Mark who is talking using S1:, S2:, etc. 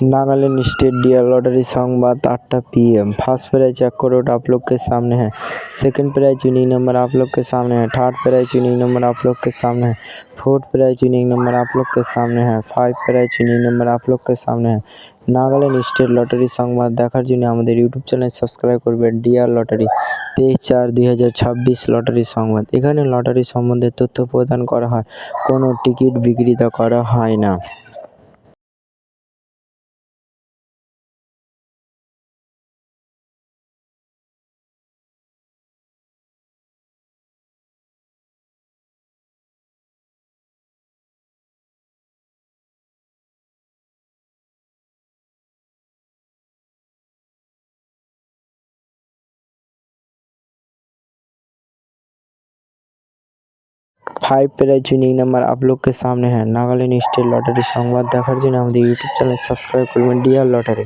S1: Nagaland state dear lottery संवाद 8 PM। First prize 1 crore आप लोग के सामने है। सेकंड प्राइज यूनिक नंबर आप लोग के सामने है। थर्ड प्राइज यूनिक नंबर आप लोग के सामने है। फोर्थ प्राइज यूनिक नंबर आप लोग के सामने है। 5 प्राइज यूनिक नंबर आप लोग के सामने है। नागालैंड स्टेट लॉटरी संवाद দেখার জন্য আমাদের ইউটিউব চ্যানেল সাবস্ক্রাইব করবেন। ডিয়ার লটারি 23/4/2026 লটারি সংবাদ। এখানে লটারি সম্বন্ধে তথ্য প্রদান করা হয়, কোনো টিকিট বিক্রিত করা হয় না। 5 प्राइज यूनिक नंबर आप लोग के सामने है। नागालैंड स्टेट लॉटरी संवाद দেখার জন্য আমাদের ইউটিউব চ্যানেল সাবস্ক্রাইব করবেন। Dear lottery.